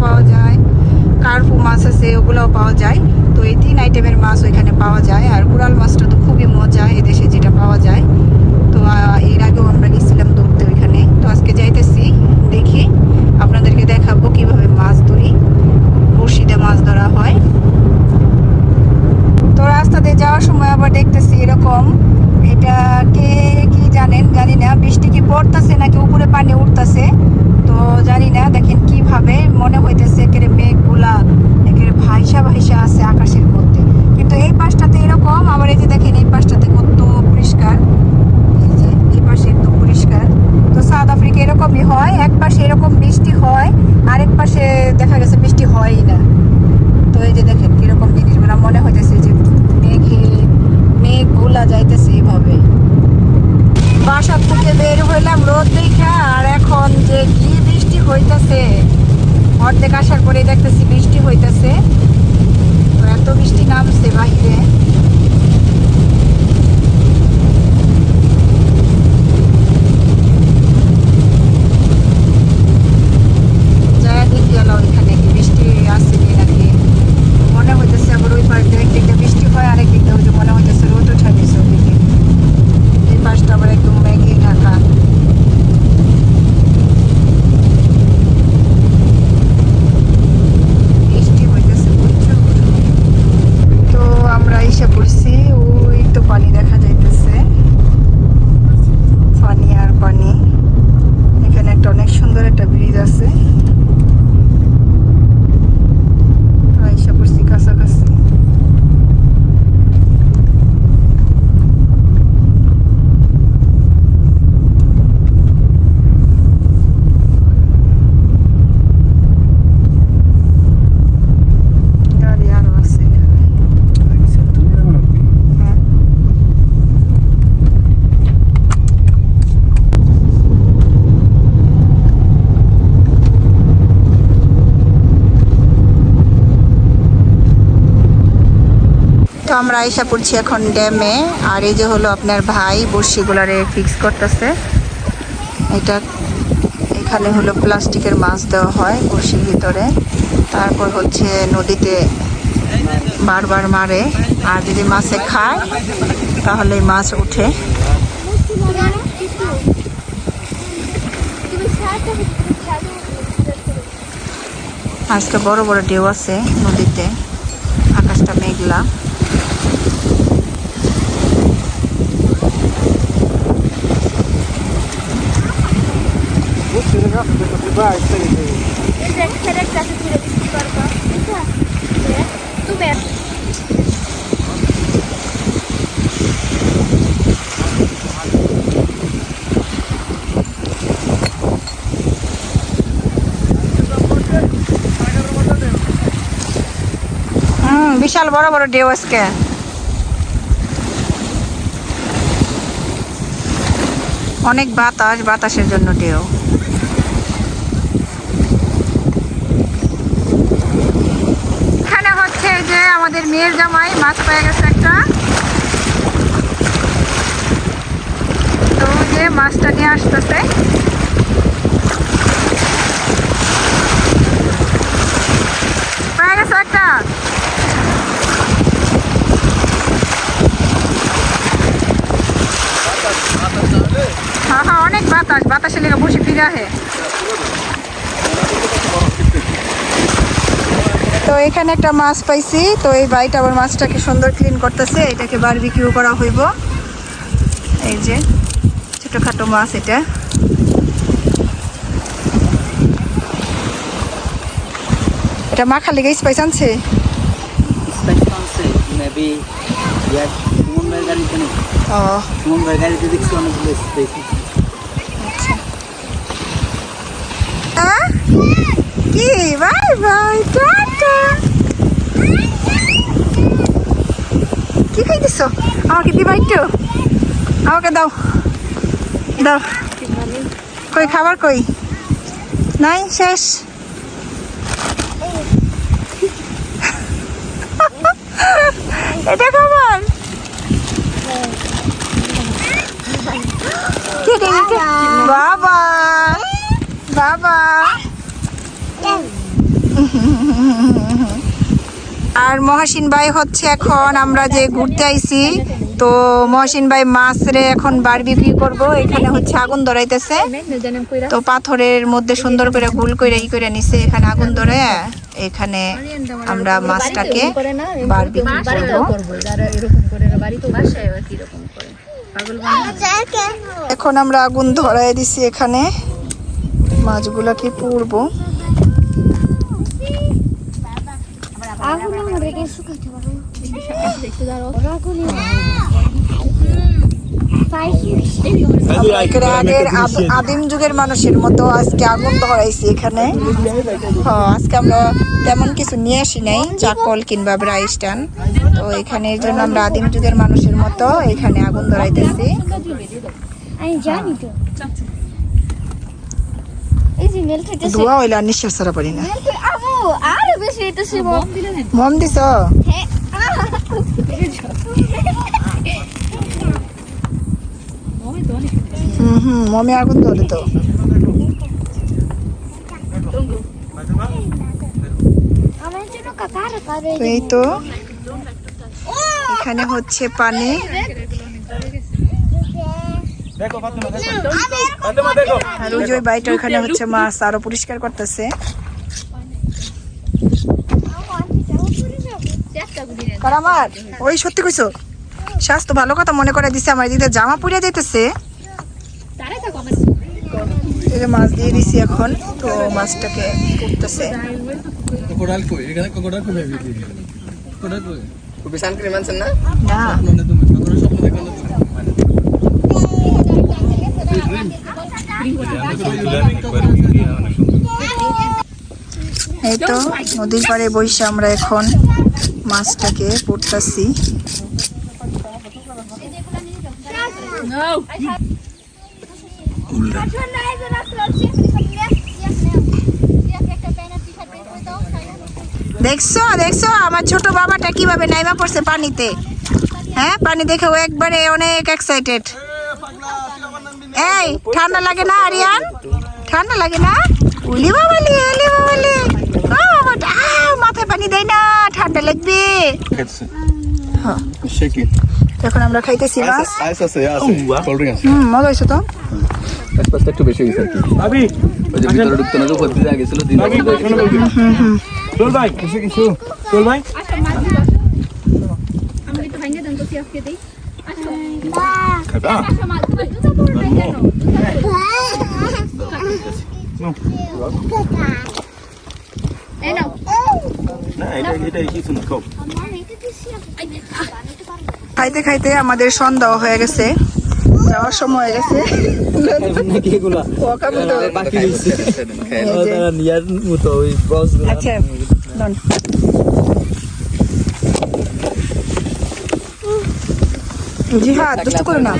পাওয়া যায়, কার্পু মাছ আছে ওগুলোও পাওয়া যায়। তো এই 3 আইটেমের মাছ ওইখানে পাওয়া যায়। আর কোরাল মাছটা তো খুবই মজা এদেশে যেটা পাওয়া যায়। তো এর আগেও আমরা গেছিলাম ধরতে ওইখানে। তো আজকে যাইতেছি, দেখি আপনাদেরকে দেখাবো কিভাবে মাছ ধরি, বড়শিতে মাছ ধরা হয়। তো রাস্তাতে যাওয়ার সময় আবার দেখতেছি এরকম, এটা কে কি জানেন জানি না, বৃষ্টি কি পড়তেছে নাকি উপরে পানি উঠতেছে তো জানি না। দেখেন কিভাবে মনে হইতেছে একেবারে মেঘগুলা একেবারে ভাইসা ভাইসা আছে আকাশের মধ্যে। কিন্তু এই পাশটাতে এরকম, আবার এই যে দেখেন এই পাশটাতে কত পরিষ্কার, এই যে এই পাশে একদম পরিষ্কার। তো সাউথ আফ্রিকা এরকমই হয়, এক পাশে এরকম বৃষ্টি হয়, আরেক পাশে দেখা গেছে বৃষ্টি হয়ই না। তো এই যে দেখেন কিরকম জিনিসগুলো মনে হইতেছে যে মেঘ গুলা যাইতেছে এইভাবে। বাসার থেকে বের হইলাম রোদ দেখা, আর এখন যে কি বৃষ্টি হইতেছে, অর্ধেক আসার পরে দেখতেছি বৃষ্টি হইতেছে। তো এত বৃষ্টি নামছে বাহিরে। যায় দেখি গেল ওইখানে কি বৃষ্টি আসেনি নাকি। মনে হইতেছে আবার ওই পাশ দিয়ে একদিকটা বৃষ্টি হয়, আরেক দিকটা ওই যে মনে হইতেছে রোদ উঠা দিয়েছে ওদিকে। এই পাশটা আবার একদম মেঘে ঢাকা। বৃষ্টি হইতেছে প্রচুর। তো আমরা এসে পড়ছি, ওই তো পানি দেখা যাইতেছে, পানি আর পানি। এখানে একটা অনেক সুন্দর একটা ব্রিজ আছে। এসে পড়ছি কাছাকাছি। গাড়ি আরো আছে এখানে। হ্যাঁ। তো আমরা আইসা পড়ছি এখন ড্যামে। আর এই যে হলো আপনার ভাই বড়শিগুলারে ফিক্স করতেছে। এটা এখানে হলো প্লাস্টিকের মাছ দেওয়া হয় বড়শির ভিতরে, তারপর হচ্ছে নদীতে বারবার মারে, আর যদি মাছে খায় তাহলে মাছ উঠে। আজকে বড় বড় ঢেউ আছে নদীতে, আকাশটা মেঘলা। বিশাল বড় বড় ঢেউ আজকে। অনেক বাতাস, বাতাসের জন্য ঢেউ। এখানে হচ্ছে যে আমাদের মেয়ের জামাই মাছ পেয়ে গেছে একটা, তো যে মাছটা নিয়ে আসতেছে। পেয়ে গেছে একটা। হ্যাঁ হ্যাঁ, অনেক বাতাস, বাতাসের লেগে বসে ফিরে আহে। তো এখানে একটা মাছ পাইছি, তো এই ভাইটা আবার মাছটাকে সুন্দর ক্লিন করতেছে, এটাকে বারবিকিউ করা হইব। এই যে ছোটখাটো মাছ, এটা এটা মাখা লেগে স্পাইস আনছে। কি বাই বাই, টাটা। কি খাইতেছ? আমাকে দিবা একটু, আমাকে দাও দাও। কই খাবার কই? নাই, শেষ। এটা খাবার বাবা বাবা আর মহাসিন ভাই হচ্ছে এখন আমরা যে ঘুরতে আইছি, তো মহাসিন ভাই মাছ রে এখন বারবিকিউ করব। এখানে হচ্ছে আগুন ধরাইতেছে, তো পাথরের মধ্যে সুন্দর করে গোল করে করে নিছে, এখানে আগুন ধরে এখানে আমরা মাছটাকে বারবিকিউ করব। এখন আমরা আগুন ধরাই দিছি, এখানে মাছগুলাকে পুড়বো। আগের আদিম যুগের মানুষের মতো আজকে আগুন ধরাইছি এখানে। আজকে আমরা তেমন কিছু নিয়ে আসি নাই, চাকল কিংবা ব্রাই স্ট্যান্ড, তো এখানে এর জন্য আমরা আদিম যুগের মানুষের মতো এখানে আগুন ধরাইতেছি। ধোয়া হইলে আর নিঃশ্বাস ছাড়া পারি না। মম দিছ? মমে আগুন ধরে তো। এই তো এখানে হচ্ছে পানি। আর ওই যে বাইটা ওখানে হচ্ছে মাছ আরো পরিষ্কার করতেছে। আমার ওই সত্যি কইছো, স্বাস্থ্য ভালো কথা মনে করে দিছে। আমার দিদি জামা পুড়িয়ে যাইতেছে, মাছ দিয়ে দিছি এখন, তো মাছটাকে করতেছে। এই তো নদীর পাড়ে বসে আমরা এখন মাছটাকে পড়তেছি। দেখছো দেখছো আমার ছোট বাবাটা কিভাবে নাইমা পড়ছে পানিতে। হ্যাঁ, পানি দেখে ও একবারে অনেক এক্সাইটেড। এই ঠান্ডা লাগে না আরিয়ান? ঠান্ডা লাগে না? উলি বাবালি উলি বাবালি, ও বাবাটা মাথায় পানি দেয় না, ঠান্ডা লাগবে। এখন আমরা খাইতেছি মাছ। মজা হয়েছে তো। একটু বেশি হয়েছে আর কি। ওই যে ভিতরে ঢুকতে না, উপর দিয়ে গেছিল দিন। চল ভাই, কিছু চল ভাই। আমি একটু ভাঙে দেন তো সিয়াফকে দেই। খাবা? এই নাও। না, এটা কিছু না, খাও। খাইতে খাইতে আমাদের সন্ধ্যা হয়ে গেছে, যাওয়ার সময় হয়ে গেছে। আচ্ছা জিহাদ দুষ্টু করো না।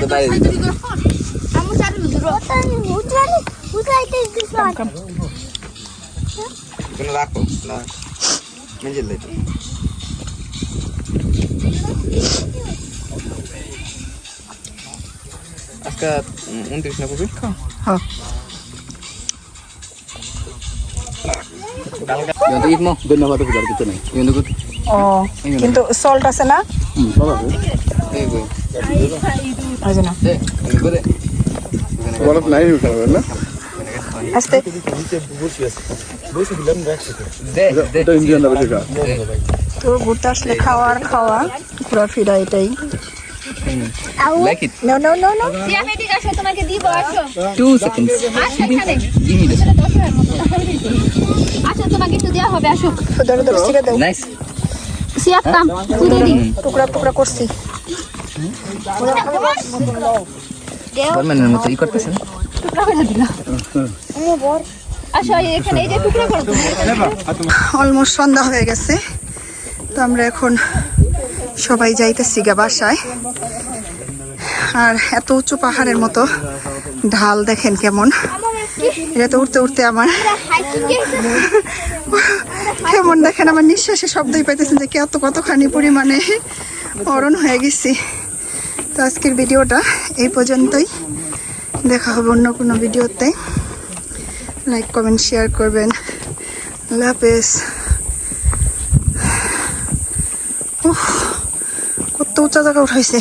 রাখো না মেজেল দিতে। আজকে 29 না কবি। হ্যাঁ ধন্যবাদ। কিছু নাই ও, কিন্তু সল্ট আছে না? আস্তে তো ঘুরতে আসলে খাওয়ার খাওয়া ঘোরাফেরা এটাই। No, no, no, no. তোমাকে দিব, আসো। 2 seconds. আচ্ছা, তোমাকে একটু দেওয়া হবে, আসো। ধরো ধরো সিরা দাও। নাইস। সিয়াপ কাম তুলে দিই। টুকরা টুকরা করছি। ফরম্যানের মতো ই করতেছেন। টুকরা করে দিলা। আসো এখানে, এই যে টুকরা করো। অলমোস্ট সন্ধ্যা হয়ে গেছে, তো আমরা এখন সবাই যাইতেছি গা বাসায়। আর এত উঁচু পাহাড়ের মতো ঢাল দেখেন কেমন, এটা তো উঠতে উঠতে আমার কেমন দেখেন, আমার নিঃশ্বাসে শব্দই পাইতেছেন যে কতখানি পরিমাণে অরণ হয়ে গেছি। তো আজকের ভিডিওটা এই পর্যন্তই, দেখা হবে অন্য কোনো ভিডিওতে। লাইক কমেন্ট শেয়ার করবেন। আল্লাহ হাফেজ। উঁচা জায়গা উঠাইছে